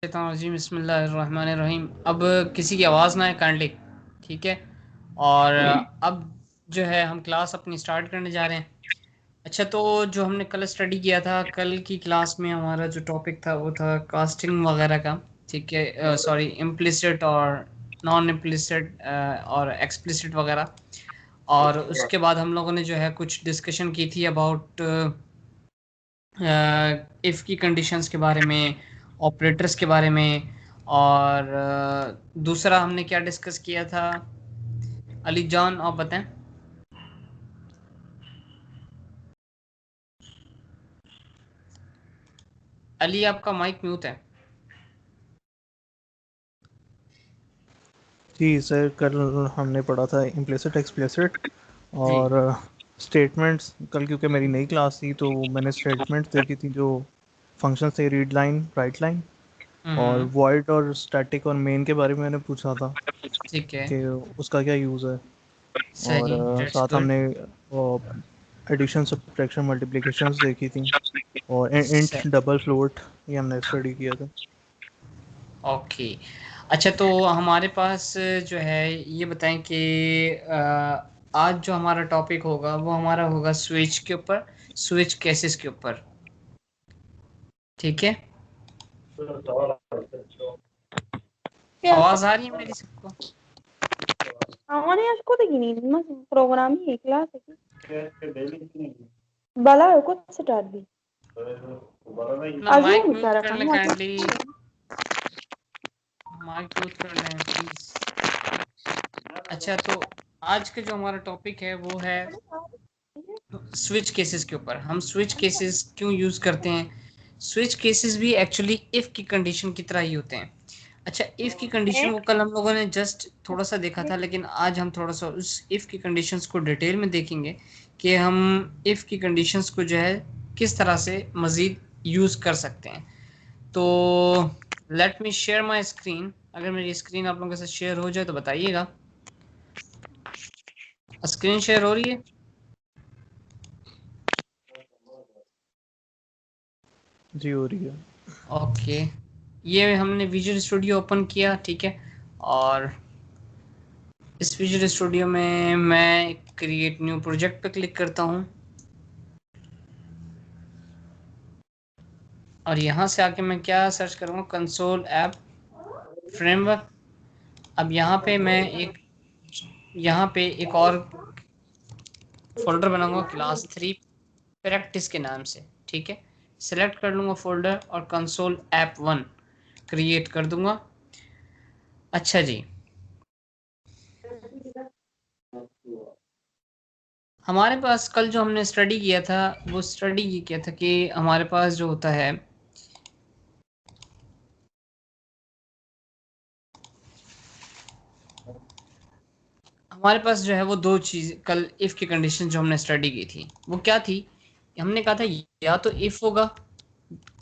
जी बिस्मिल्लाहिर्रहमानिर्रहीम। अब किसी की आवाज़ ना है काइंडली, ठीक है। और अब जो है हम क्लास अपनी स्टार्ट करने जा रहे हैं। अच्छा, तो जो हमने कल स्टडी किया था, कल की क्लास में हमारा जो टॉपिक था वो था कास्टिंग वगैरह का, ठीक है। सॉरी, इम्प्लिसिट और नॉन इम्प्लिसिट और एक्सप्लिसिट वगैरह। और उसके बाद हम लोगों ने जो है कुछ डिस्कशन की थी अबाउट इफ़ की कंडीशंस के बारे में, ऑपरेटर्स के बारे में। और दूसरा हमने क्या डिस्कस किया था, अली जॉन आप बताएं। अली, आपका माइक म्यूट है। जी सर, कल हमने पढ़ा था इम्प्लिसिट एक्सप्लिसिट जी। और स्टेटमेंट्स। कल क्योंकि मेरी नई क्लास थी तो मैंने स्टेटमेंट्स देखी थी, जो फंक्शन थे, रीड लाइन, राइट लाइन और हम्म। वॉइड और स्टैटिक और मेन के बारे में मैंने पूछा था ठीक है। कि उसका क्या यूज़ है। और सही, दैट्स साथ गुड। हमने एडिशन, सब्ट्रैक्शन, मल्टीप्लिकेशंस देखी थी और इंट, सही। डबल, फ्लोट, ये हमने स्टडी किया था। ओके। अच्छा, तो हमारे पास जो है ये बताएं कि आज जो हमारा टॉपिक होगा वो हमारा होगा स्विच के ऊपर, स्विच केसेस के ऊपर, ठीक है। आवाज़ आ रही है मेरी सबको? আমারে আজকে দেখিনি প্রোগ্রাম ही क्लास है बाला को स्टार्ट भी अपना आज माइक नहीं म्यूट करा कर काम लें हुआ काइंडली, माइक म्यूट कर लें प्लीज। अच्छा, तो आज का जो हमारा टॉपिक है वो है स्विच केसेस के ऊपर। हम स्विच केसेस क्यों यूज करते हैं? स्विच केसेस भी एक्चुअली इफ की कंडीशन की तरह ही होते हैं। अच्छा, इफ की कंडीशन को कल हम लोगों ने जस्ट थोड़ा सा देखा था, लेकिन आज हम थोड़ा सा उस इफ की कंडीशंस को डिटेल में देखेंगे कि हम इफ की कंडीशंस को जो है किस तरह से मजीद यूज कर सकते हैं। तो let me share my screen. अगर मेरी स्क्रीन आप लोगों के साथ शेयर हो जाए तो बताइएगा। स्क्रीन शेयर हो रही है? जी, हो रही है। ओके। ये हमने विजुअल स्टूडियो ओपन किया, ठीक है। और इस विजुअल स्टूडियो में मैं क्रिएट न्यू प्रोजेक्ट पे क्लिक करता हूँ और यहाँ से आके मैं क्या सर्च करूँगा, कंसोल ऐप फ्रेमवर्क। अब यहाँ पे एक और फोल्डर बनाऊंगा क्लास 3 प्रैक्टिस के नाम से, ठीक है। सिलेक्ट कर लूँगा फोल्डर और कंसोल ऐप 1 क्रिएट कर दूंगा। अच्छा जी, हमारे पास कल जो हमने स्टडी किया था वो स्टडी ये किया था कि हमारे पास जो होता है, हमारे पास जो है वो दो चीज, कल इफ की कंडीशन जो हमने स्टडी की थी वो क्या थी। हमने कहा था या तो इफ होगा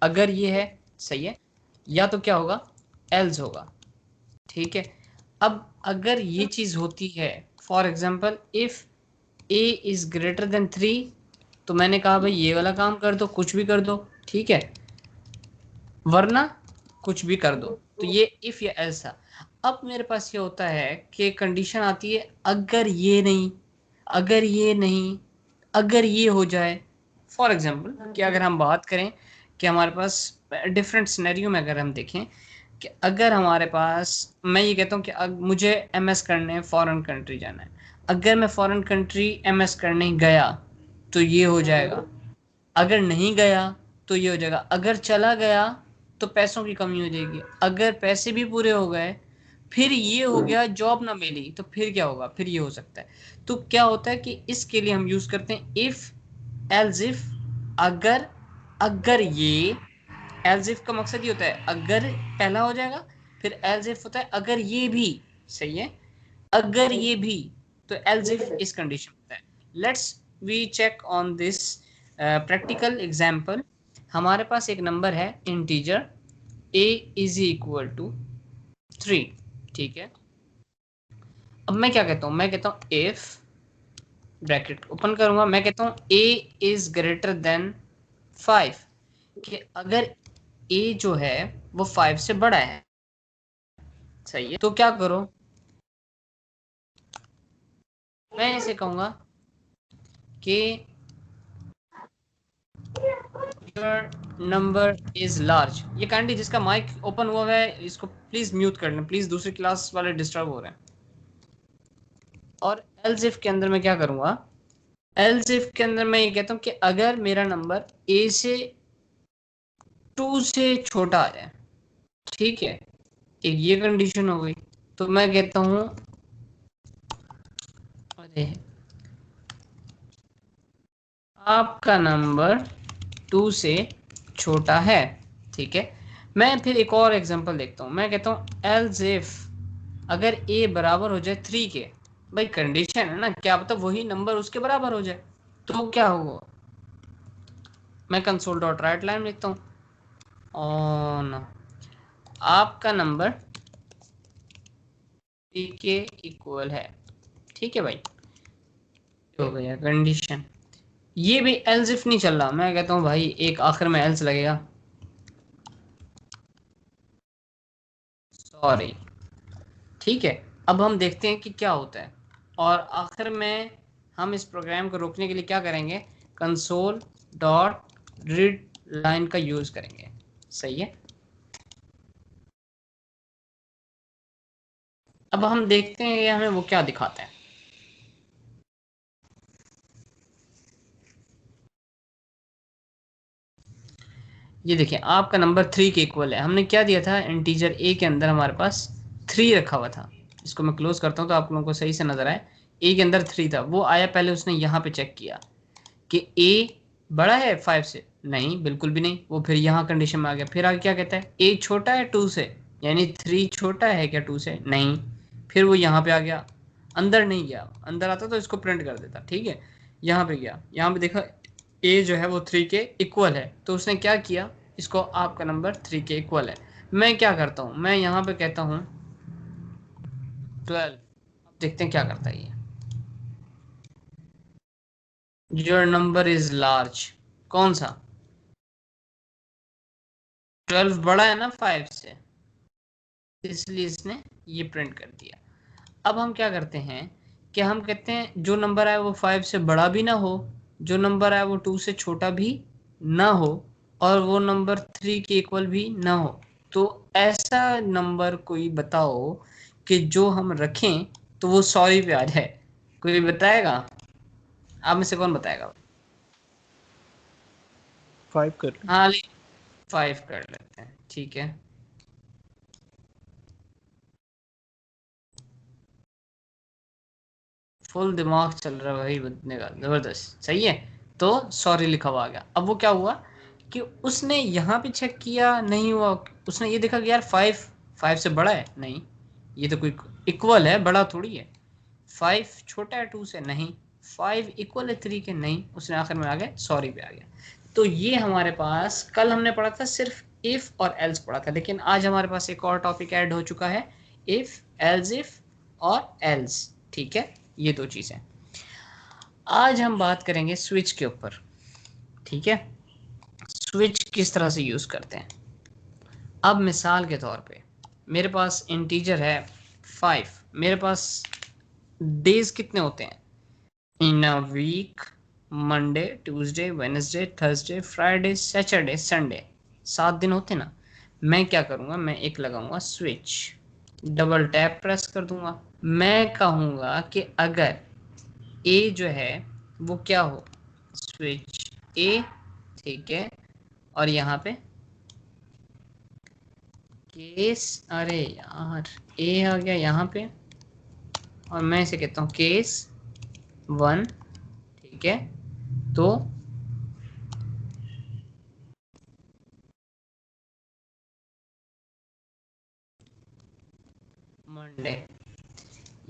अगर ये है, सही है, या तो क्या होगा, एल्स होगा, ठीक है। अब अगर ये चीज होती है, for example if A is greater than 3, तो मैंने कहा भाई ये वाला काम कर दो, कुछ भी कर दो, ठीक है, वरना कुछ भी कर दो। तो ये इफ या एल्स था। अब मेरे पास ये होता है कि कंडीशन आती है अगर ये नहीं, अगर ये नहीं, अगर ये हो जाए। फॉर एग्जांपल कि अगर हम बात करें कि हमारे पास डिफरेंट सिनेरियो में अगर हम देखें कि अगर हमारे पास, मैं ये कहता हूँ कि मुझे एमएस करने फॉरेन कंट्री जाना है। अगर मैं फॉरेन कंट्री एमएस करने गया तो ये हो जाएगा, अगर नहीं गया तो ये हो जाएगा, अगर चला गया तो पैसों की कमी हो जाएगी, अगर पैसे भी पूरे हो गए फिर ये हो गया जॉब ना मिली तो फिर क्या होगा, फिर ये हो सकता है। तो क्या होता है कि इसके लिए हम यूज करते हैं इफ, एल्स इफ, अगर, अगर ये। एल्स इफ का मकसद ये होता है अगर पहला हो जाएगा, फिर एल्स इफ होता है अगर ये भी, सही है, अगर ये भी, तो एल्स इफ इस कंडीशन होता है। Let's we check on this practical example. हमारे पास एक नंबर है integer a is equal to 3, ठीक है। अब मैं क्या कहता हूं, मैं कहता हूं इफ, ब्रैकेट ओपन करूंगा, मैं कहता हूं a इज ग्रेटर देन 5, कि अगर ए जो है वो 5 से बड़ा है, सही है। तो क्या करो, मैं ऐसे कहूंगा कि योर नंबर इज लार्ज। ये काइंडली जिसका माइक ओपन हुआ है इसको प्लीज म्यूट कर लें, प्लीज दूसरी क्लास वाले डिस्टर्ब हो रहे हैं। और एल्स इफ के अंदर मैं क्या करूंगा, एल्स इफ के अंदर मैं ये कहता हूं कि अगर मेरा नंबर ए से 2 से छोटा आ जाए, ठीक है, एक ये कंडीशन हो गई। तो मैं कहता हूं, अरे आपका नंबर 2 से छोटा है, ठीक है। मैं फिर एक और एग्जांपल देखता हूं, मैं कहता हूं एल्स इफ अगर ए बराबर हो जाए 3 के, भाई कंडीशन है ना, क्या पता वही नंबर उसके बराबर हो जाए, तो क्या होगा। मैं कंसोल डॉट राइट लाइन लिखता हूँ, ऑन आपका नंबर 3 के इक्वल है, ठीक है भाई, हो गया कंडीशन। ये भी एल्स इफ नहीं चल रहा, मैं कहता हूँ भाई एक आखिर में एल्स लगेगा, सॉरी, ठीक है। अब हम देखते हैं कि क्या होता है, और आखिर में हम इस प्रोग्राम को रोकने के लिए क्या करेंगे, कंसोल डॉट रीड लाइन का यूज करेंगे, सही है। अब हम देखते हैं कि हमें वो क्या दिखाता है। ये देखिए आपका नंबर 3 के इक्वल है। हमने क्या दिया था, इंटीजर ए के अंदर हमारे पास 3 रखा हुआ था। इसको मैं क्लोज करता हूँ तो आप लोगों को सही से नजर आए। ए के अंदर 3 था, वो आया, पहले उसने यहाँ पे चेक किया कि ए बड़ा है 5 से, नहीं बिल्कुल भी नहीं। वो फिर यहाँ कंडीशन में आ गया, फिर आगे क्या कहता है, ए छोटा है 2 से, यानी 3 छोटा है क्या 2 से, नहीं। फिर वो यहाँ पे आ गया, अंदर नहीं गया, अंदर आता तो इसको प्रिंट कर देता, ठीक है। यहाँ पे गया, यहाँ पे देखा ए जो है वो 3 के इक्वल है, तो उसने क्या किया, इसको आपका नंबर 3 के इक्वल है। मैं क्या करता हूँ, मैं यहाँ पे कहता हूँ 12। अब देखते हैं क्या करता है ये, योर नंबर इज लार्ज, कौन सा, 12 बड़ा है ना 5 से, इसलिए इसने ये प्रिंट कर दिया। अब हम क्या करते हैं कि हम कहते हैं जो नंबर आए वो 5 से बड़ा भी ना हो, जो नंबर आए वो 2 से छोटा भी ना हो, और वो नंबर 3 के इक्वल भी ना हो। तो ऐसा नंबर कोई बताओ कि जो हम रखें तो वो 100 पे आ जाए, कोई बताएगा, आप में से कौन बताएगा। 5 कर लें। हाँ 5 कर लेते हैं, ठीक है। फुल दिमाग चल रहा है भाई बदने का, जबरदस्त, सही है। तो सॉरी लिखा हुआ आ गया। अब वो क्या हुआ कि उसने यहाँ पे चेक किया, नहीं हुआ, उसने ये देखा कि यार 5 से बड़ा है, नहीं, ये तो कोई इक्वल है, बड़ा थोड़ी है। 5 छोटा है 2 से, नहीं। 5 इक्वल है 3 के, नहीं। उसने आखिर में आ गया सॉरी पे आ गया। तो ये हमारे पास, कल हमने पढ़ा था सिर्फ इफ और एल्स पढ़ा था, लेकिन आज हमारे पास एक और टॉपिक ऐड हो चुका है, इफ, एल्स इफ और एल्स, ठीक है। ये दो चीजें आज हम बात करेंगे स्विच के ऊपर, ठीक है। स्विच किस तरह से यूज करते हैं। अब मिसाल के तौर पे मेरे पास इंटीजर है 5, मेरे पास डेज कितने होते हैं in a week, Monday, Tuesday, Wednesday, Thursday, Friday, Saturday, Sunday, 7 दिन होते ना। मैं क्या करूंगा, मैं एक लगाऊंगा स्विच, डबल टैप प्रेस कर दूंगा। मैं कहूंगा कि अगर ए जो है वो क्या हो, स्विच ए, ठीक है, और यहाँ पे केस, अरे यार ए आ गया यहाँ पे, और मैं इसे कहता हूँ केस 1, ठीक है। तो मंडे,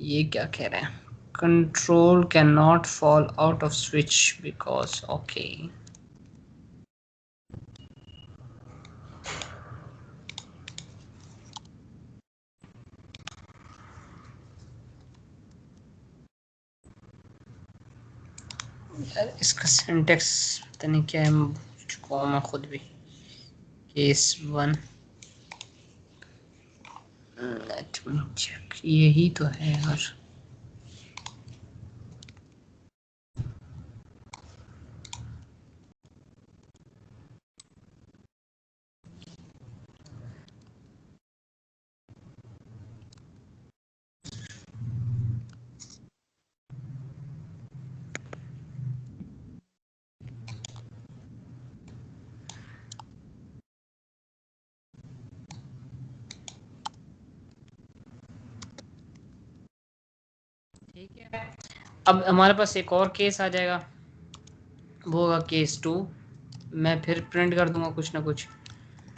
ये क्या कह रहा है, control can not fall out off switch because, okay, यार इसका सिंटेक्स पता नहीं क्या है, मैं खुद भी केस 1 लेट मी चेक, यही तो है यार। ठीक है, अब हमारे पास एक और केस आ जाएगा, वो होगा केस 2। मैं फिर प्रिंट कर दूंगा कुछ ना कुछ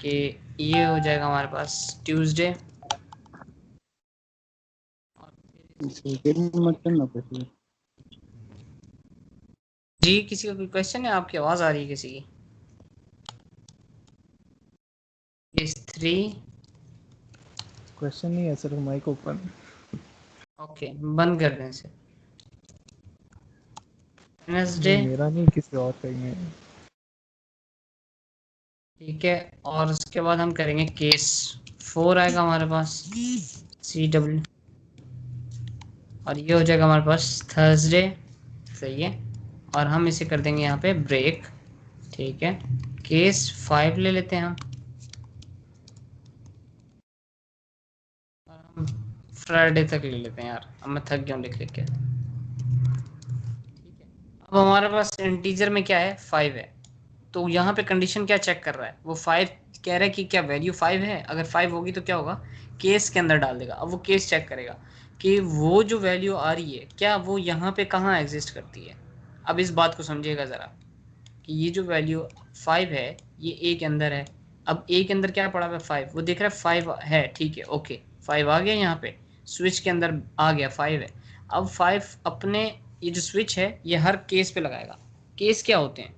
कि ये हो जाएगा हमारे पास ट्यूसडे। जी, किसी का कोई क्वेश्चन है? आपकी आवाज आ रही है किसी की? केस 3। क्वेश्चन नहीं है, सिर्फ माइक ओपन। ओके, बंद कर दें इसे। नहीं, वेडनेसडे, मेरा नहीं, किसी और का ही है। ठीक है, और उसके बाद हम करेंगे केस 4 आएगा हमारे पास, CW, और ये हो जाएगा हमारे पास थर्सडे। सही है, और हम इसे कर देंगे यहाँ पे ब्रेक। ठीक है, केस 5 ले लेते हैं हम, और हम फ्राइडे तक ले लेते हैं यार, अब मैं थक गया हूँ लिख लिख के। ठीक है, अब हमारे पास इंटीजर में क्या है, 5 है। तो यहाँ पे कंडीशन क्या चेक कर रहा है, वो 5 कह रहा है कि क्या वैल्यू 5 है। अगर 5 होगी तो क्या होगा, केस के अंदर डाल देगा। अब वो केस चेक करेगा कि वो जो वैल्यू आ रही है क्या वो यहाँ पे कहाँ एग्जिस्ट करती है। अब इस बात को समझिएगा ज़रा कि ये जो वैल्यू 5 है ये ए के अंदर है। अब ए के अंदर क्या पड़ा हुआ है, 5, वो देख रहा है 5 है, ठीक है, ओके 5 आ गया यहाँ पे, स्विच के अंदर आ गया 5 है। अब 5 अपने ये जो स्विच है ये हर केस पे लगाएगा। केस क्या होते हैं,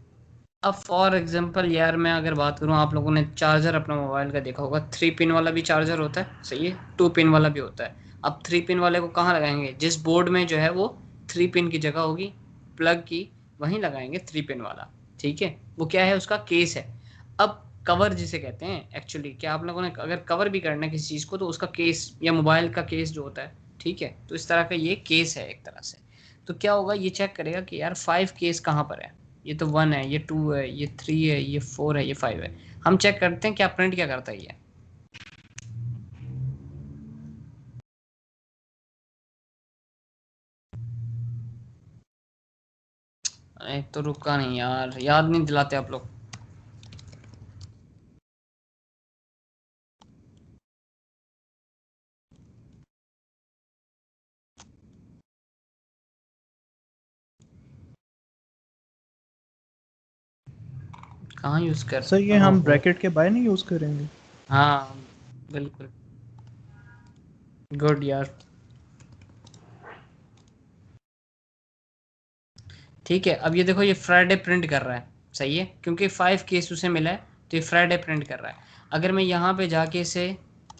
अब फॉर एग्जांपल यार मैं अगर बात करूँ, आप लोगों ने चार्जर अपना मोबाइल का देखा होगा, 3 पिन वाला भी चार्जर होता है, सही है, 2 पिन वाला भी होता है। अब 3 पिन वाले को कहाँ लगाएंगे, जिस बोर्ड में जो है वो 3 पिन की जगह होगी प्लग की, वहीं लगाएंगे 3 पिन वाला। ठीक है, वो क्या है, उसका केस है। अब कवर जिसे कहते हैं, एक्चुअली क्या आप लोगों ने अगर कवर भी करना है किसी चीज़ को तो उसका केस या मोबाइल का केस जो होता है, ठीक है, तो इस तरह का ये केस है एक तरह से। तो क्या होगा, ये चेक करेगा कि यार 5 केस कहाँ पर है, ये तो 1 है, ये 2 है, ये 3 है, ये 4 है, ये 5 है। हम चेक करते हैं क्या प्रिंट क्या करता है ये। एक तो रुका नहीं यार, याद नहीं दिलाते आप लोग। कहाँ यूज कर सर, रहे ये हैं, हम ओहो। ब्रैकेट के बाय नहीं यूज करेंगे? हाँ बिल्कुल, गुड यार। ठीक है, अब ये देखो ये फ्राइडे प्रिंट कर रहा है, सही है, क्योंकि 5 केस उसे मिला है तो ये फ्राइडे प्रिंट कर रहा है। अगर मैं यहाँ पे जाके इसे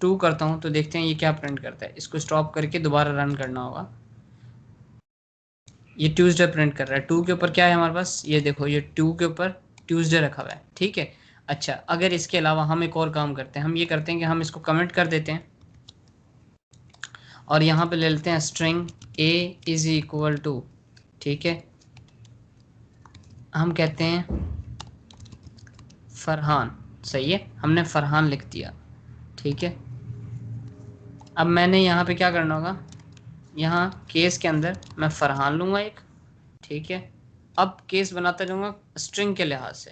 2 करता हूँ तो देखते हैं ये क्या प्रिंट करता है। इसको स्टॉप करके दोबारा रन करना होगा। ये ट्यूसडे प्रिंट कर रहा है। 2 के ऊपर क्या है हमारे पास, ये देखो ये 2 के ऊपर ट्यूसडे रखा हुआ है, ठीक है। अच्छा, अगर इसके अलावा हम एक और काम करते हैं, हम ये करते हैं कि हम इसको कमेंट कर देते हैं और यहाँ पे ले लेते हैं string a is equal to, ठीक है, हम कहते हैं फरहान। सही है, हमने फरहान लिख दिया, ठीक है। अब मैंने यहाँ पे क्या करना होगा, यहाँ केस के अंदर मैं फरहान लूँगा एक, ठीक है। अब केस बनाता जाऊँगा स्ट्रिंग के लिहाज से।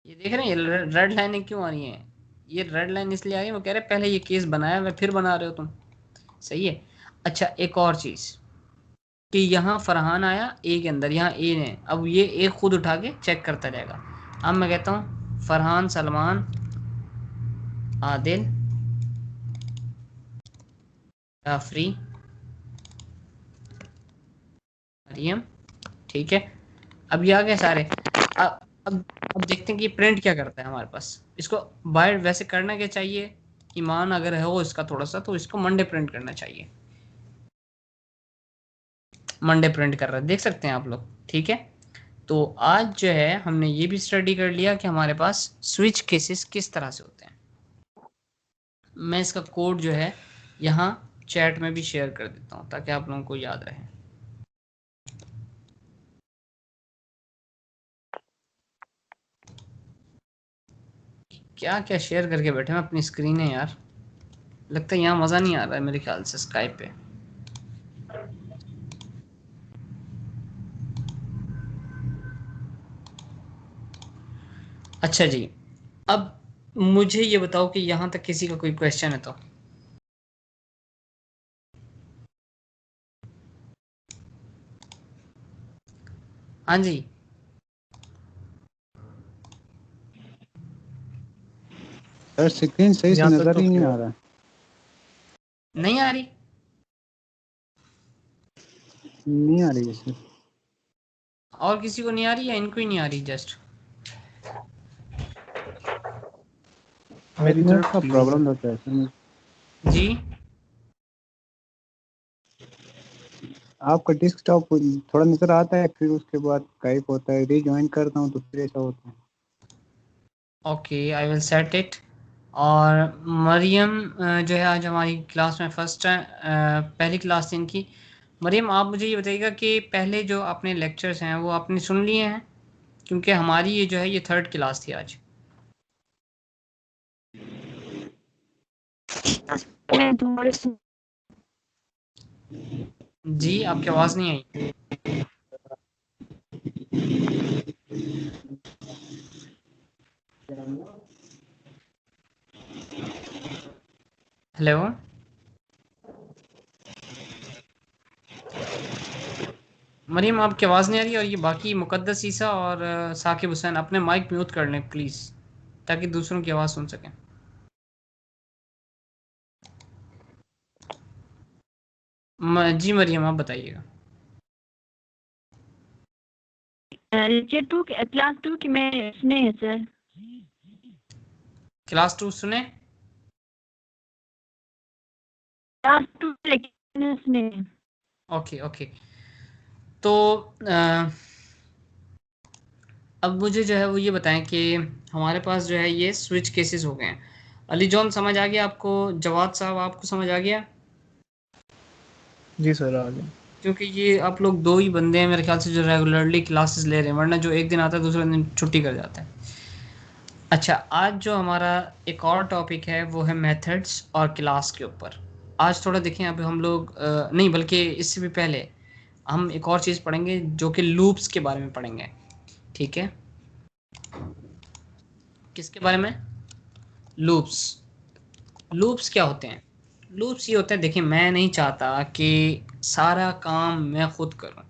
ये देख रहे हैं ये रेड लाइनें क्यों आ रही हैं, ये रेड लाइन इसलिए आ रही है, वो कह रहे हैं पहले ये केस बनाया हुआ फिर बना रहे हो तुम। सही है। अच्छा, एक और चीज़ कि यहाँ फरहान आया ए के अंदर, यहाँ ए ने, अब ये ए खुद उठा के चेक करता रहेगा। अब मैं कहता हूँ फरहान, सलमान, आदिल, जाफरी, मरियम, ठीक है। अब ये आ गए सारे। अब अब देखते हैं कि प्रिंट क्या करता है हमारे पास। इसको बाय वैसे करना क्या चाहिए, ईमान अगर है वो इसका थोड़ा सा, तो इसको मंडे प्रिंट करना चाहिए। मंडे प्रिंट कर रहा है, देख सकते हैं आप लोग, ठीक है। तो आज जो है हमने ये भी स्टडी कर लिया कि हमारे पास स्विच केसेस किस तरह से होते हैं। मैं इसका कोड जो है यहाँ चैट में भी शेयर कर देता हूँ ताकि आप लोगों को याद रहे। क्या क्या शेयर करके बैठे हैं अपनी स्क्रीन है यार, लगता है यहाँ मज़ा नहीं आ रहा है मेरे ख्याल से स्काइप पे। अच्छा जी, अब मुझे ये बताओ कि यहाँ तक किसी का कोई क्वेश्चन है तो। हाँ जी, सर स्क्रीन सही से यहाँ तक नजर तो ही नहीं क्लियर आ है। रहा। नहीं आ रही? नहीं आ रही है सर। और किसी को नहीं आ रही या इनको ही नहीं आ रही जस्ट? मेरी नेट तरफ का क्लियर है। प्रॉब्लम होता है सर। जी आपका डेस्कटॉप थोड़ा नजर आता है, फिर उसके बाद गायब होता है। रीज्वाइन करता हूँ तो फिर ऐसा होता है। Okay, I will set it. और मरियम जो है आज हमारी क्लास में फर्स्ट है, पहली क्लास थी इनकी। मरियम आप मुझे ये बताइएगा कि पहले जो आपने लेक्चर्स हैं वो आपने सुन लिए हैं, क्योंकि हमारी ये जो है ये थर्ड क्लास थी आज। जी आपकी आवाज़ नहीं आई। हेलो, मरीम आपकी आवाज़ नहीं आ रही। और ये बाकी मुकद्दस ईसा और साकिब हुसैन अपने माइक म्यूट कर लें प्लीज़, ताकि दूसरों की आवाज़ सुन सकें। जी मरियम आप बताइएगा। लेक्चर 2 क्लास 2 की मैं सुने हैं सर। क्लास 2 सुने? क्लास 2 लेक्चर सुने हैं। Okay okay. तो अब मुझे जो है वो ये बताएं कि हमारे पास जो है ये स्विच केसेस हो गए हैं। अली जॉन समझ आ गया आपको? जवाद साहब आपको समझ आ गया? जी सर, आ गया। क्योंकि ये आप लोग दो ही बंदे हैं मेरे ख्याल से जो रेगुलरली क्लासेस ले रहे हैं, वरना जो एक दिन आता है दूसरे दिन छुट्टी कर जाता है। अच्छा, आज जो हमारा एक और टॉपिक है वो है मेथड्स और क्लास के ऊपर। आज थोड़ा देखें, अभी हम लोग नहीं बल्कि इससे भी पहले हम एक और चीज़ पढ़ेंगे जो कि लूप्स के बारे में पढ़ेंगे, ठीक है? किसके बारे में? लूप्स। लूप्स क्या होते हैं? लूप्स ये होते हैं, देखिए मैं नहीं चाहता कि सारा काम मैं खुद करूं।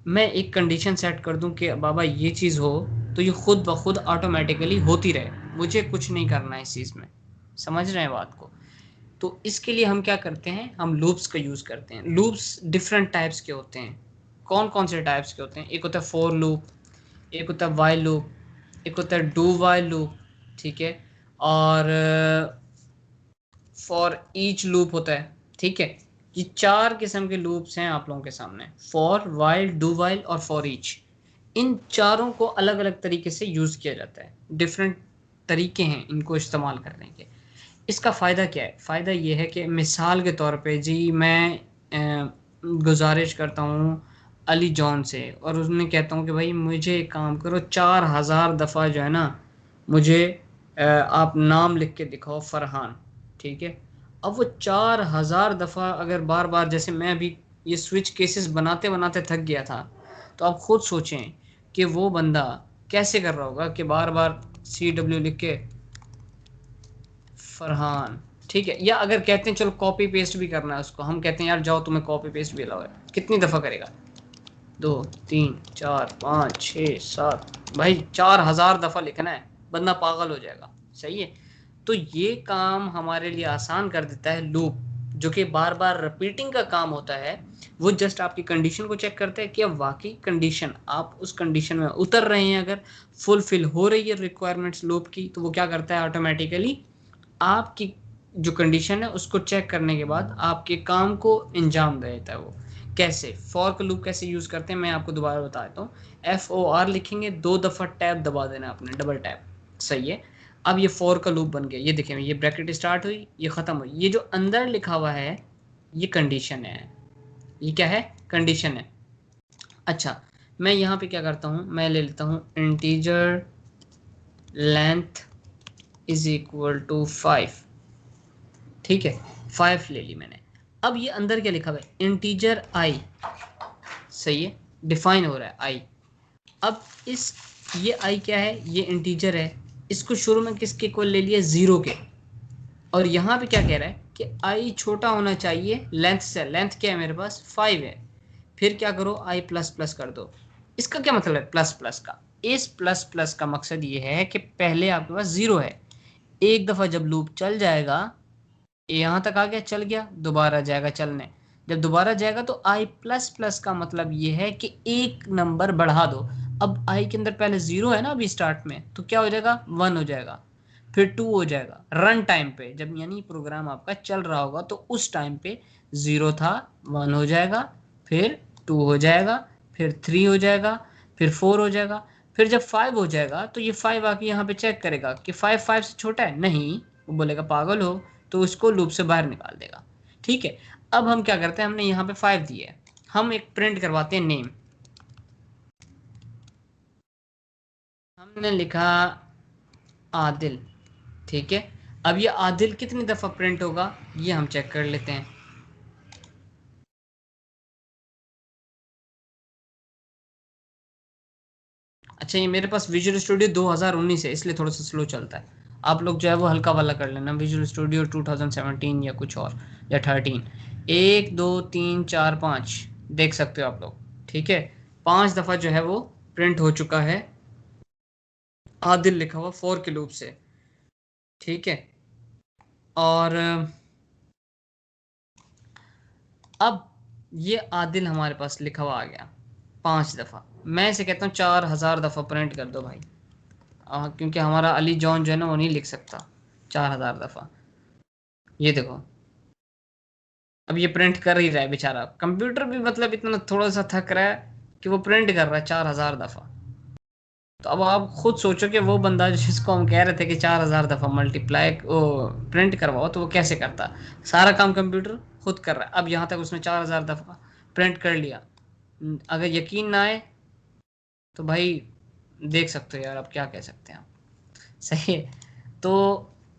मैं एक कंडीशन सेट कर दूं कि बाबा ये चीज़ हो तो ये खुद ब खुद ऑटोमेटिकली होती रहे, मुझे कुछ नहीं करना है इस चीज़ में। समझ रहे हैं बात को? तो इसके लिए हम क्या करते हैं, हम लूप्स का यूज़ करते हैं। लूप्स डिफरेंट टाइप्स के होते हैं। कौन कौन से टाइप्स के होते हैं? एक होता है फॉर लूप, एक होता है वाइल लूप, एक होता है डू वाइल लूप, ठीक है, और फॉर ईच लूप होता है, ठीक है। ये चार किस्म के लूप्स हैं आप लोगों के सामने, फॉर, वाइल, डू वाइल और फॉर ईच। इन चारों को अलग अलग तरीके से यूज़ किया जाता है, डिफरेंट तरीके हैं इनको इस्तेमाल करने के। इसका फ़ायदा क्या है? फ़ायदा ये है कि मिसाल के तौर पे जी मैं गुजारिश करता हूँ अली जॉन से और उसने कहता हूँ कि भाई मुझे एक काम करो, 4000 दफ़ा जो है ना मुझे आप नाम लिख के दिखाओ फरहान, ठीक है। अब वो 4000 दफ़ा अगर बार बार, जैसे मैं अभी ये स्विच केसेस बनाते बनाते थक गया था, तो आप खुद सोचें कि वो बंदा कैसे कर रहा होगा कि बार बार CW लिख के फरहान, ठीक है। या अगर कहते हैं चलो कॉपी पेस्ट भी करना है उसको, हम कहते हैं यार जाओ तुम्हें कॉपी पेस्ट भी अलाउ है, कितनी दफ़ा करेगा? 2 3 4 5 6 7, भाई 4000 दफ़ा लिखना है, बंदा पागल हो जाएगा, सही है। तो ये काम हमारे लिए आसान कर देता है लूप, जो कि बार बार रिपीटिंग का काम होता है। वो जस्ट आपकी कंडीशन को चेक करता है कि अब वाकई कंडीशन, आप उस कंडीशन में उतर रहे हैं, अगर फुलफिल हो रही है रिक्वायरमेंट्स लूप की, तो वो क्या करता है ऑटोमेटिकली आपकी जो कंडीशन है उसको चेक करने के बाद आपके काम को अंजाम दे देता है। वो कैसे, फॉर का लूप कैसे यूज करते हैं मैं आपको दोबारा बता देता हूँ। FOR लिखेंगे, 2 दफा टैब दबा देना आपने, डबल टैप, सही है। अब ये फॉर का लूप बन गया, ये देखें, ये ब्रैकेट स्टार्ट हुई, ये खत्म हुई, ये जो अंदर लिखा हुआ है ये कंडीशन है, ये क्या है, कंडीशन है। अच्छा, मैं यहाँ पे क्या करता हूँ, मैं ले लेता हूँ integer length is equal to 5, ठीक है, 5 ले ली मैंने। अब ये अंदर क्या लिखा हुआ है, इंटीजर आई, सही है, डिफाइन हो रहा है आई। अब इस, ये आई क्या है, ये इंटीजर है, इसको शुरू में किसके इक्वल ले लिया, 0 के। और यहाँ पे क्या कह रहा है कि आई छोटा होना चाहिए लेंथ से, लेंथ क्या है मेरे पास 5 है। फिर क्या करो, आई प्लस प्लस कर दो। इसका क्या मतलब है प्लस प्लस का, इस प्लस प्लस का मकसद ये है कि पहले आपके पास 0 है, एक दफ़ा जब लूप चल जाएगा, यहाँ तक आ गया, चल गया, दोबारा जाएगा चलने, जब दोबारा जाएगा तो आई प्लस प्लस का मतलब ये है कि एक नंबर बढ़ा दो। अब आई के अंदर पहले 0 है ना अभी स्टार्ट में, तो क्या हो जाएगा, 1 हो जाएगा, फिर 2 हो जाएगा। रन टाइम पे जब यानी प्रोग्राम आपका चल रहा होगा तो उस टाइम पे 0 था, 1 हो जाएगा, फिर 2 हो जाएगा, फिर 3 हो जाएगा, फिर 4 हो जाएगा, फिर जब 5 हो जाएगा तो ये 5 आके यहाँ पे चेक करेगा कि 5 से छोटा है, नहीं, वो बोलेगा पागल हो, तो उसको लूप से बाहर निकाल देगा, ठीक है। अब हम क्या करते हैं, हमने यहाँ पे 5 दिए है, हम एक प्रिंट करवाते हैं नेम, हमने लिखा आदिल, ठीक है। अब ये आदिल कितनी दफ़ा प्रिंट होगा ये हम चेक कर लेते हैं। अच्छा, ये मेरे पास विजुअल स्टूडियो 2019 है इसलिए थोड़ा सा स्लो चलता है, आप लोग जो है वो हल्का वाला कर लेना, विजुअल स्टूडियो 2017 या कुछ और, या 13, 1 2 3 4 5 देख सकते हो आप लोग, ठीक है। 5 दफ़ा जो है वो प्रिंट हो चुका है आदिल लिखा हुआ 4 के लूप से, ठीक है। और अब ये आदिल हमारे पास लिखा हुआ आ गया 5 दफ़ा, मैं इसे कहता हूँ 4000 दफ़ा प्रिंट कर दो भाई, क्योंकि हमारा अली जॉन जो है ना वो नहीं लिख सकता 4000 दफ़ा। ये देखो, अब ये प्रिंट कर ही रहा है बेचारा, कंप्यूटर भी मतलब इतना थोड़ा सा थक रहा है कि वो प्रिंट कर रहा है 4000 दफ़ा। तो अब आप खुद सोचो कि वो बंदा जिसको हम कह रहे थे कि 4000 दफ़ा मल्टीप्लाई वो प्रिंट करवाओ तो वो कैसे करता, सारा काम कंप्यूटर खुद कर रहा है। अब यहाँ तक उसने 4000 दफ़ा प्रिंट कर लिया, अगर यकीन ना आए तो भाई देख सकते हो यार, अब क्या कह सकते हैं आप, सही है। तो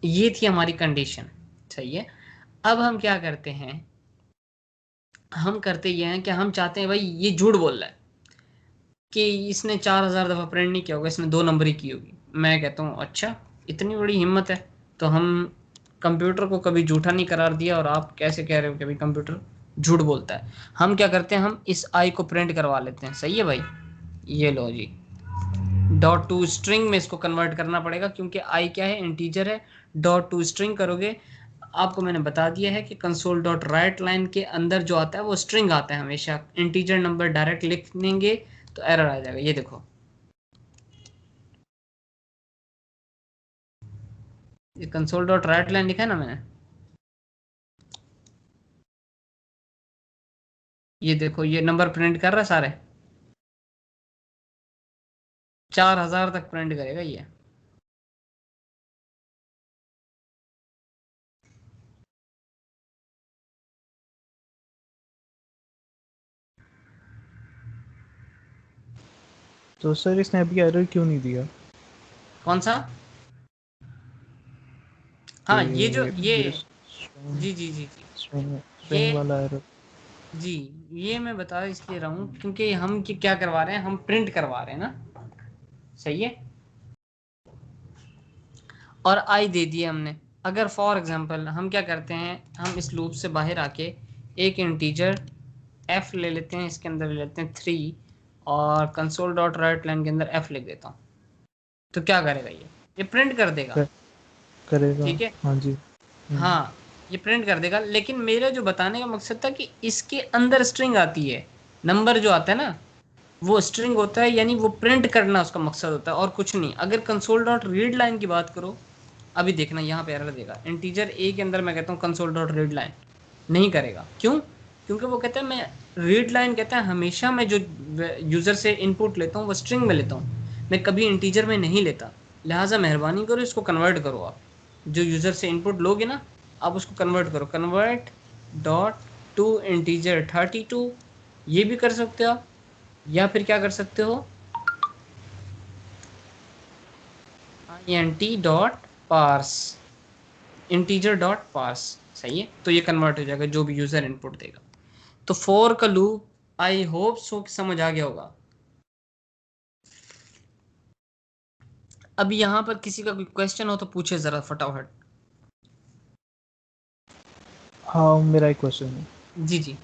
ये थी हमारी कंडीशन, सही है। अब हम क्या करते हैं, हम करते ये हैं कि हम चाहते हैं भाई ये झूठ बोल रहा है कि इसने 4000 दफ़ा प्रिंट नहीं किया होगा, इसने 2 नंबर ही की होगी। मैं कहता हूँ अच्छा, इतनी बड़ी हिम्मत है, तो हम कंप्यूटर को कभी झूठा नहीं करार दिया, और आप कैसे कह रहे हो कि भाई कंप्यूटर झूठ बोलता है। हम क्या करते हैं, हम इस आई को प्रिंट करवा लेते हैं, सही है भाई, ये लो जी, डॉट टू स्ट्रिंग में इसको कन्वर्ट करना पड़ेगा क्योंकि आई क्या है, इंटीजर है। डॉट टू स्ट्रिंग करोगे, आपको मैंने बता दिया है कि कंसोल डॉट राइट लाइन के अंदर जो आता है वो स्ट्रिंग आता है हमेशा, इंटीजर नंबर डायरेक्ट लिख देंगे तो एरर आ जाएगा। ये देखो, ये कंसोल डॉट राइट लाइन लिखा है ना मैंने, ये देखो ये नंबर प्रिंट कर रहा है सारे, 4000 तक प्रिंट करेगा ये। तो सर इसने अभी एरर क्यों नहीं दिया? कौन सा? हाँ ये जो ये, जी जी जी जी, स्ट्रिंग ये वाला एरर। जी, ये मैं बता इसलिए रहा हूँ क्योंकि हम क्या करवा रहे हैं, हम प्रिंट करवा रहे हैं ना, सही है। और आई दे दिए हमने। अगर फॉर एग्जांपल हम क्या करते हैं, हम इस लूप से बाहर आके एक इंटीजर f ले लेते हैं, इसके अंदर ले लेते हैं 3, और कंसोल डॉट राइट लाइन के अंदर f लिख देता हूँ, तो क्या करेगा ये प्रिंट कर देगा, करेगा, ठीक है। हाँ जी। हाँ, ये प्रिंट कर देगा, लेकिन मेरे जो बताने का मकसद था कि इसके अंदर स्ट्रिंग आती है, नंबर जो आता है ना वो स्ट्रिंग होता है, यानी वो प्रिंट करना उसका मकसद होता है और कुछ नहीं। अगर कंसोल डॉट रीड लाइन की बात करो अभी देखना यहाँ पे एरर देगा, इंटीजर ए के अंदर मैं कहता हूँ कंसोल डॉट रीड लाइन, नहीं करेगा। क्यों? क्योंकि वो कहता है मैं रीड लाइन, कहता है हमेशा मैं जो यूज़र से इनपुट लेता हूँ वो स्ट्रिंग में लेता हूँ, मैं कभी इंटीजर में नहीं लेता। लिहाजा मेहरबानी करो इसको कन्वर्ट करो, आप जो यूज़र से इनपुट लोगे ना आप उसको कन्वर्ट करो, कन्वर्ट डॉट टू इंटीजर 32, ये भी कर सकते हो आप। या फिर क्या कर सकते हो, int dot parse, integer dot parse, सही है। तो ये कन्वर्ट हो जाएगा जो भी यूज़र इनपुट देगा। तो फॉर का लूप आई होप सो समझ आ गया होगा। अब यहाँ पर किसी का कोई क्वेश्चन हो तो पूछे ज़रा फटाफट। हाँ मेरा एक क्वेश्चन है, जी जी।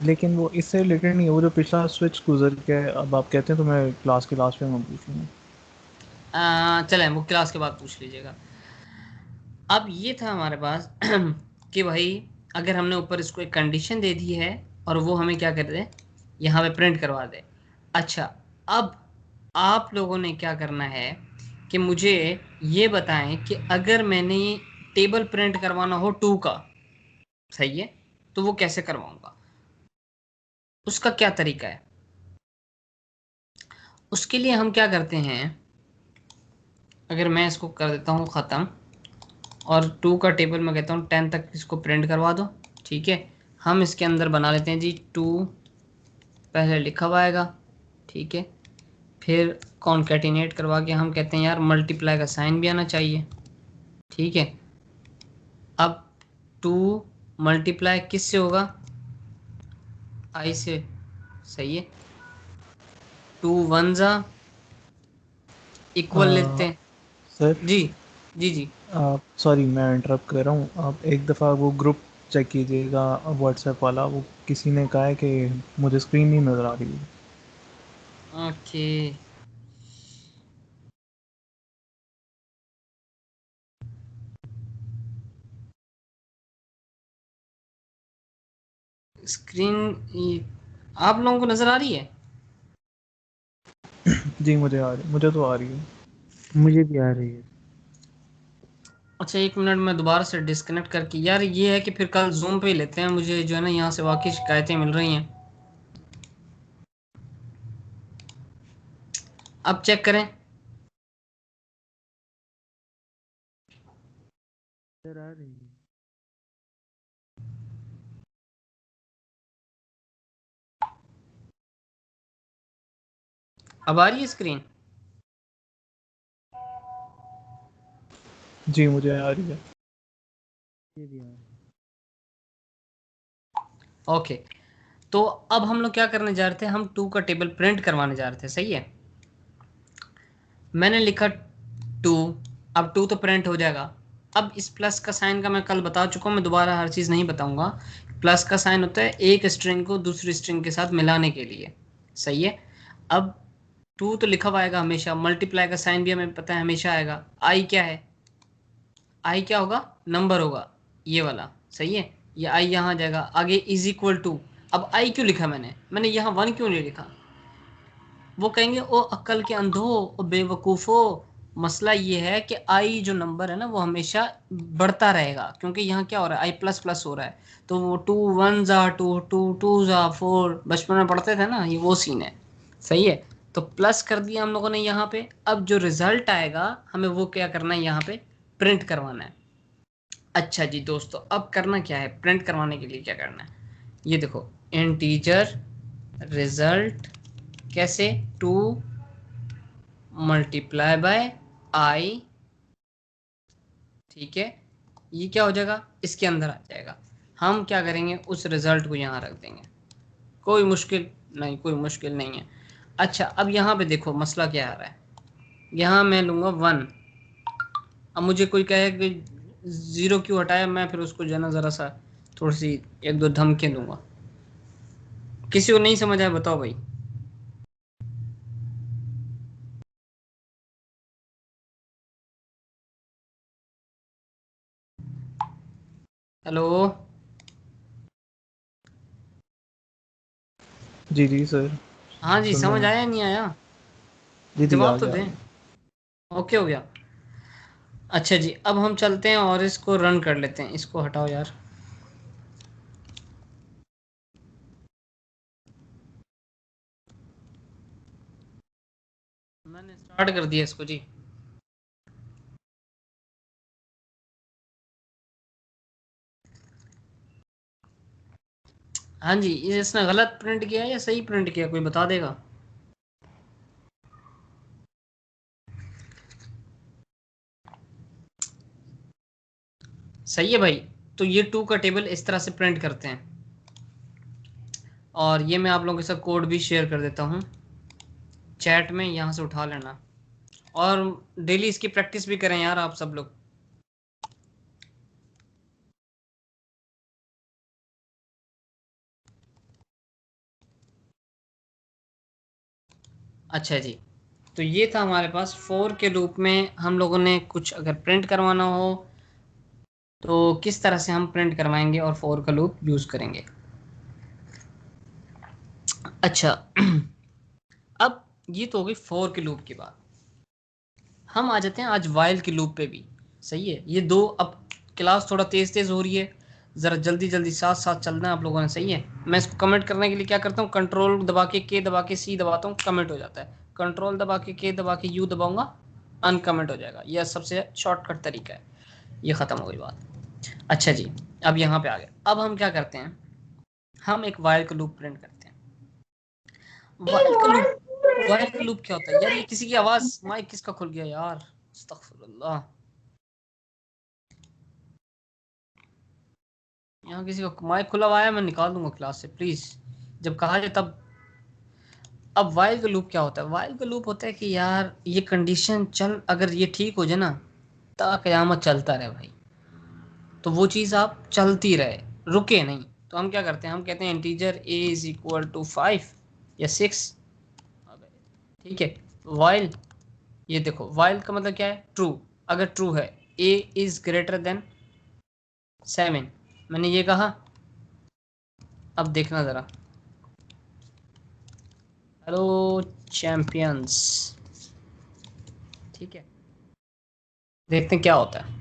लेकिन वो इससे रिलेटेड नहीं है, वो जो पिछला स्विच गुजर गया है, अब आप कहते हैं तो मैं क्लास के लास्ट में पूछ लूँगा। चलें वो क्लास के बाद पूछ लीजिएगा। अब ये था हमारे पास कि भाई अगर हमने ऊपर इसको एक कंडीशन दे दी है और वो हमें क्या कर दे, यहाँ पे प्रिंट करवा दे। अच्छा, अब आप लोगों ने क्या करना है कि मुझे ये बताएं कि अगर मैंने टेबल प्रिंट करवाना हो 2 का, सही है, तो वो कैसे करवाऊंगा, उसका क्या तरीका है। उसके लिए हम क्या करते हैं, अगर मैं इसको कर देता हूँ ख़त्म और 2 का टेबल मैं कहता हूँ 10 तक इसको प्रिंट करवा दो, ठीक है। हम इसके अंदर बना लेते हैं जी 2 पहले लिखा हुआ आएगा, ठीक है। फिर कॉन्कैटिनेट करवा के हम कहते हैं यार मल्टीप्लाई का साइन भी आना चाहिए, ठीक है। अब 2 मल्टीप्लाई किस से होगा, आई से, सही है। 2 1 जा इक्वल लेते हैं सर जी। जी जी। आप, सॉरी मैं इंटरप्ट कर रहा हूँ, आप एक दफ़ा वो ग्रुप चेक कीजिएगा व्हाट्सएप वाला, वो किसी ने कहा है कि मुझे स्क्रीन नहीं नज़र आ रही है। ओके, स्क्रीन आप लोगों को नज़र आ रही है? जी मुझे आ रही, मुझे तो आ रही है। मुझे भी आ रही है। अच्छा एक मिनट, मैं दोबारा से डिस्कनेक्ट करके, यार ये है कि फिर कल जूम पे ही लेते हैं, मुझे जो है ना यहाँ से वाकई शिकायतें मिल रही हैं। अब चेक करें। नजर आ रही है। अब आ रही है स्क्रीन? जी मुझे आ रही है। मुझे भी आ रही है। ओके, तो अब हम लोग क्या करने जा रहे थे, हम 2 का टेबल प्रिंट करवाने जा रहे थे, सही है। मैंने लिखा 2, अब 2 तो प्रिंट हो जाएगा। अब इस प्लस का साइन का मैं कल बता चुका हूँ, मैं दोबारा हर चीज़ नहीं बताऊंगा। प्लस का साइन होता है एक स्ट्रिंग को दूसरी स्ट्रिंग के साथ मिलाने के लिए, सही है। अब 2 तो लिखा हुआ आएगा हमेशा, मल्टीप्लाई का साइन भी हमें पता है हमेशा आएगा। आई क्या है, आई क्या होगा, नंबर होगा ये वाला, सही है। ये आई यहाँ आ जाएगा, आगे इज इक्वल टू। अब आई क्यों लिखा मैंने यहाँ 1 क्यों नहीं लिखा। वो कहेंगे ओ अक्ल के अंधो, ओ बेवकूफ़ो, मसला ये है कि आई जो नंबर है ना वो हमेशा बढ़ता रहेगा, क्योंकि यहाँ क्या हो रहा है, आई प्लस प्लस हो रहा है। तो वो 2 1 जा 2, 2 2 जा 4, बचपन में पढ़ते थे ना, ये वो सीन है, सही है। तो प्लस कर दिया हम लोगों ने यहाँ पे। अब जो रिजल्ट आएगा हमें वो क्या करना है, यहाँ पे प्रिंट करवाना है। अच्छा जी दोस्तों, अब करना क्या है, प्रिंट करवाने के लिए क्या करना है, ये देखो, इंटीजर रिजल्ट कैसे, 2 मल्टीप्लाई बाय आई, ठीक है। ये क्या हो जाएगा, इसके अंदर आ जाएगा। हम क्या करेंगे, उस रिजल्ट को यहाँ रख देंगे, कोई मुश्किल नहीं, कोई मुश्किल नहीं है। अच्छा अब यहाँ पे देखो मसला क्या आ रहा है, यहाँ मैं लूँगा 1। अब मुझे कोई कहे कि 0 क्यों हटाया, मैं फिर उसको जो है ना ज़रा सा थोड़ी सी 1 2 धमके दूंगा। किसी को नहीं समझ आया बताओ भाई। हेलो, जी जी सर, हाँ जी, सुन रहा समझ हूँ। आया नहीं आया, जी जी आ जवाब तो गया, आ दें। गया। ओके हो गया। अच्छा जी, अब हम चलते हैं और इसको रन कर लेते हैं। इसको हटाओ यार। मैंने स्टार्ट कर दिया इसको जी। हाँ जी, ये इसने गलत प्रिंट किया है या सही प्रिंट किया, कोई बता देगा? सही है भाई। तो ये 2 का टेबल इस तरह से प्रिंट करते हैं। और ये मैं आप लोगों के साथ कोड भी शेयर कर देता हूँ चैट में, यहाँ से उठा लेना। और डेली इसकी प्रैक्टिस भी करें यार आप सब लोग। अच्छा जी, तो ये था हमारे पास फोर के लूप में हम लोगों ने कुछ अगर प्रिंट करवाना हो तो किस तरह से हम प्रिंट करवाएंगे और फोर का लूप यूज करेंगे। अच्छा अब ये तो हो गई फोर के लूप की बात। हम आ जाते हैं आज वाइल के लूप पे भी। सही है, ये दो, अब क्लास थोड़ा तेज तेज हो रही है, ज़रा जल्दी जल्दी साथ साथ चलना है आप लोगों ने। सही है, मैं इसको कमेंट करने के लिए क्या करता हूँ, कंट्रोल दबा के दबा के सी दबाता हूँ, कमेंट हो जाता है। कंट्रोल दबा के दबा के यू दबाऊंगा, अनकमेंट हो जाएगा। यह सबसे शॉर्टकट तरीका है। ये ख़त्म हो गई बात। अच्छा जी, अब यहाँ पे आ गए। अब हम क्या करते हैं, हम एक वाइल का लूप प्रिंट करते हैं। वाइल का लूप, वाइल का लूप क्या होता है यार? ये किसी की आवाज़, माइक किसका खुल गया यार? अस्तगफुरुल्लाह। यहाँ किसी का माइक खुला हुआ है, मैं निकाल दूंगा क्लास से प्लीज, जब कहा जाए तब। अब वाइल का लूप क्या होता है? वाइल का लूप होता है कि यार ये कंडीशन चल, अगर ये ठीक हो जाए ना, ता कयामत चलता रहे भाई। तो वो चीज़ आप चलती रहे, रुके नहीं। तो हम क्या करते हैं, हम कहते हैं integer a is equal to 5 या 6। ठीक है, वाइल, ये देखो वाइल का मतलब क्या है, ट्रू। अगर ट्रू है, ए इज ग्रेटर देन 7, मैंने ये कहा। अब देखना ज़रा, हेलो चैंपियंस। ठीक है, देखते हैं क्या होता है।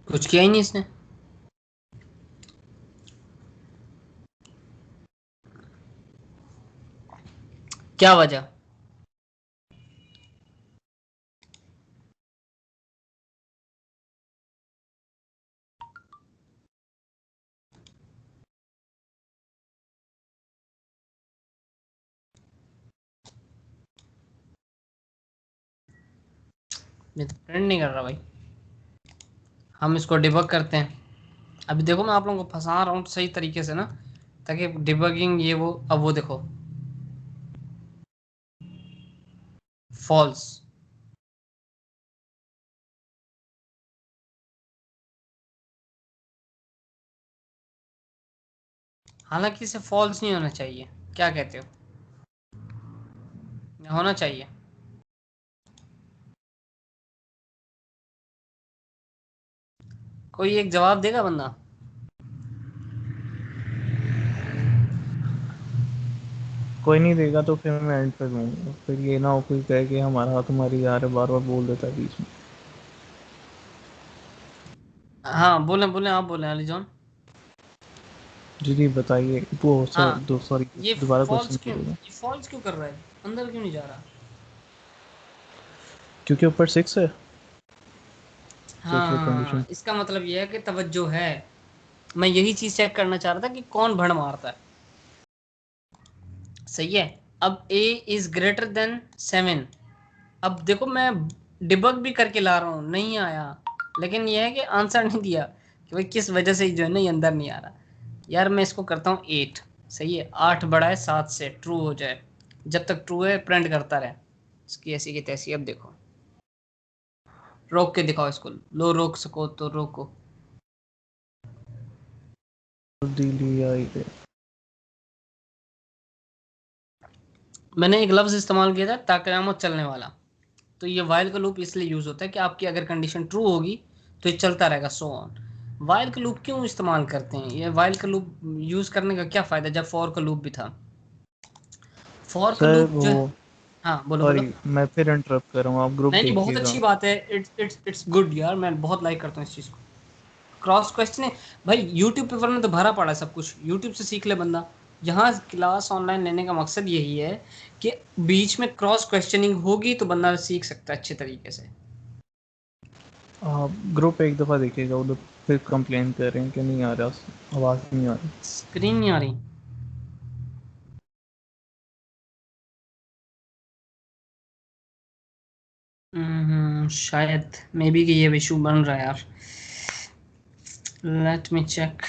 कुछ किया ही नहीं इसने। क्या वजह? मैं तो प्रिंट नहीं कर रहा भाई। हम इसको डिबग करते हैं। अभी देखो मैं आप लोगों को फंसा रहा हूँ सही तरीके से ना, ताकि डिबगिंग ये वो। अब वो देखो, फॉल्स। हालांकि इसे फॉल्स नहीं होना चाहिए, क्या कहते हो? होना चाहिए। कोई एक जवाब देगा बंदा? कोई नहीं देगा तो फिर मैं एंड पे दूंगा, फिर ये ना हो कोई कहे कि हमारा तुम्हारी यार है, बार बार बोल देता है बीच में। हाँ बोले बोले, आप बोले अली जॉन। जी जी बताइए, वो सर हाँ, दो सॉरी, ये दोबारा फॉल्स क्वेश्चन क्यों, करिएगा। ये फॉल्स क्यों कर रहा है, अंदर क्यों नहीं जा रहा? क्योंकि ऊपर 6 है तो इसलिए हाँ, कंडीशन। इसका मतलब ये है कि तवज्जो है। मैं यही चीज चेक करना चाह रहा था कि कौन भड़ मारता है। सही है। अब a इज ग्रेटर देन 7। अब देखो मैं डिबग भी करके ला रहा हूँ, नहीं आया, लेकिन यह है कि आंसर नहीं दिया कि भाई किस वजह से जो है ना ये अंदर नहीं आ रहा। यार मैं इसको करता हूँ 8। सही है, 8 बड़ा है 7 से, ट्रू हो जाए। जब तक ट्रू है प्रिंट करता रहे, इसकी ऐसी की तैसी। अब देखो, रोक के दिखाओ इसको, लो रोक सको तो रोको। दिलिया इधर। मैंने एक लफ्ज इस्तेमाल किया था, ताकयामत चलने वाला। तो ये वाइल का लूप इसलिए यूज होता है कि आपकी अगर कंडीशन ट्रू होगी तो ये चलता रहेगा, सो ऑन। वाइल का लूप क्यों इस्तेमाल करते हैं? ये वाइल का लूप यूज करने का क्या फायदा जब फॉर का लूप भी था? फॉर का सर लूप वो जो, हाँ बोलो बोलो। सॉरी मैं फिर इंटरप्ट कर रहा हूँ, आप ग्रुप नहीं नहीं, बहुत देखिएगा। अच्छी बात है, इट्स गुड यार, मैं बहुत लाइक करता हूँ इस चीज को। क्रॉस क्वेश्चन है भाई, यूट्यूब पेपर में तो भरा पड़ा है सब कुछ, यूट्यूब से सीख ले बंदा। यहाँ क्लास ऑनलाइन लेने का मकसद यही है कि बीच में क्रॉस क्वेश्चनिंग होगी तो बंदा सीख सकता है अच्छे तरीके से। आप ग्रुप एक दफ़ा देखिएगा, उधर फिर कंप्लेन कर रहे हैं कि नहीं आ रहा, आवाज़ नहीं आ रही। स्क्रीन नहीं आ रही? शायद मे बी कि ये इशू बन रहा है यार। Let me check.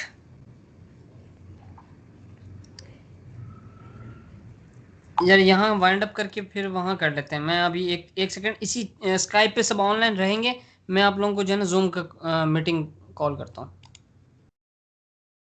यार यहाँ वाइंड अप करके फिर वहाँ कर लेते हैं। मैं अभी एक सेकंड इसी स्काइप पे सब ऑनलाइन रहेंगे, मैं आप लोगों को जो है ना जूम का मीटिंग कॉल करता हूँ।